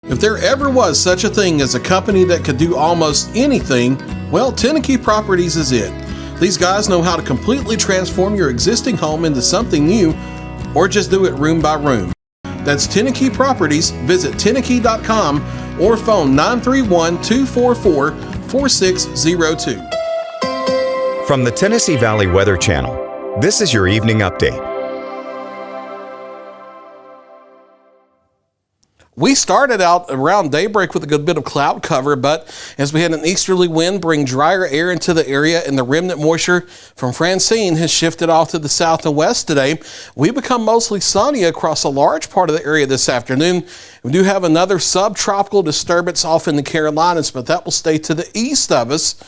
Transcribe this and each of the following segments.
If there ever was such a thing as a company that could do almost anything, well, Tenakee Properties is it. These guys know how to completely transform your existing home into something new, or just do it room by room. That's Tenakee Properties. Visit Tenakee.com or phone 931-244-4602. From the Tennessee Valley Weather Channel, this is your evening update. We started out around daybreak with a good bit of cloud cover, but as we had an easterly wind bring drier air into the area and the remnant moisture from Francine has shifted off to the south and west today, we become mostly sunny across a large part of the area this afternoon. We do have another subtropical disturbance off in the Carolinas, but that will stay to the east of us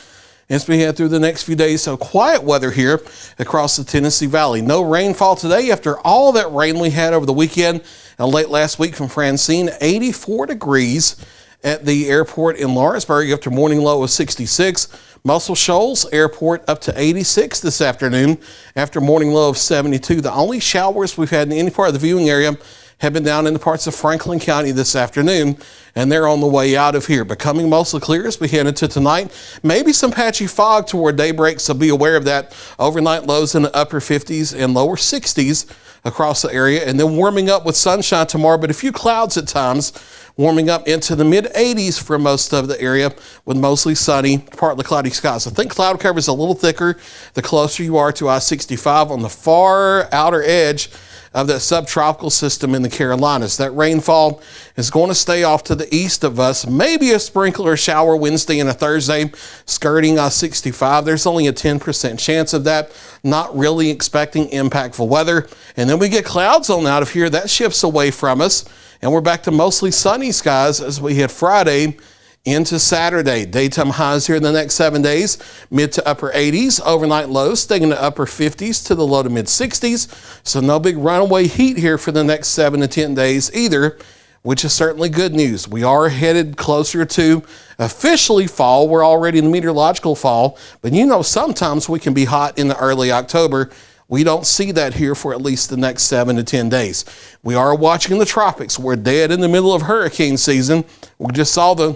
as we head through the next few days. So quiet weather here across the Tennessee Valley. No rainfall today after all that rain we had over the weekend and late last week from Francine. 84 degrees at the airport in Lawrenceburg after morning low of 66. Muscle Shoals Airport up to 86 this afternoon after morning low of 72. The only showers we've had in any part of the viewing area have been down in the parts of Franklin County this afternoon, and they're on the way out of here. Becoming mostly clear as we head into tonight. Maybe some patchy fog toward daybreak, so be aware of that. Overnight lows in the upper 50s and lower 60s across the area, and then warming up with sunshine tomorrow, but a few clouds at times, warming up into the mid-80s for most of the area with mostly sunny, partly cloudy skies. I think cloud cover is a little thicker the closer you are to I-65 on the far outer edge of that subtropical system in the Carolinas. That rainfall is going to stay off to the east of us. Maybe a sprinkler shower Wednesday and a Thursday skirting I-65. There's only a 10% chance of that. Not really expecting impactful weather. And then we get clouds on out of here. That shifts away from us. And we're back to mostly sunny skies as we hit Friday into Saturday. Daytime highs here in the next 7 days, mid to upper 80s. Overnight lows staying in the upper 50s to the low to mid 60s. So no big runaway heat here for the next 7 to 10 days either, which is certainly good news. We are headed closer to officially fall. We're already in the meteorological fall, but you know sometimes we can be hot in the early October. We don't see that here for at least the next 7 to 10 days. We are watching the tropics. We're dead in the middle of hurricane season. We just saw the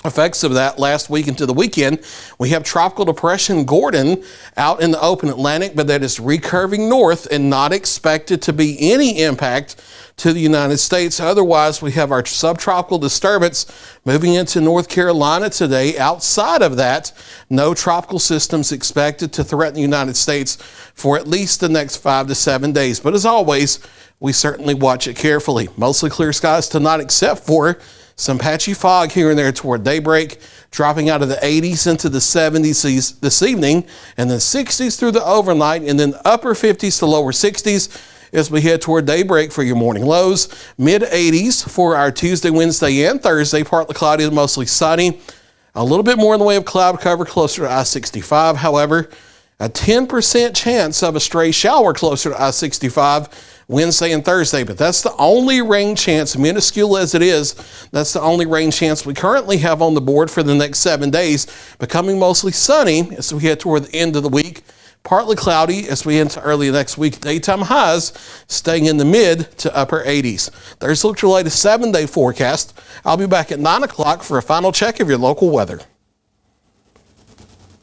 effects of that last week into the weekend. We have Tropical Depression Gordon out in the open Atlantic, but that is recurving north and not expected to be any impact to the United States. Otherwise, we have our subtropical disturbance moving into North Carolina today. Outside of that, no tropical systems expected to threaten the United States for at least the next 5 to 7 days. But as always, we certainly watch it carefully. Mostly clear skies tonight except for some patchy fog here and there toward daybreak, dropping out of the 80s into the 70s this evening, and then 60s through the overnight, and then upper 50s to lower 60s as we head toward daybreak for your morning lows. Mid-80s for our Tuesday, Wednesday, and Thursday, partly cloudy to mostly sunny. A little bit more in the way of cloud cover closer to I-65. However, a 10% chance of a stray shower closer to I-65 Wednesday and Thursday, but that's the only rain chance, minuscule as it is, that's the only rain chance we currently have on the board for the next 7 days, becoming mostly sunny as we head toward the end of the week. Partly cloudy as we enter early next week. Daytime highs staying in the mid to upper 80s. There's your latest 7-day forecast. I'll be back at 9 o'clock for a final check of your local weather.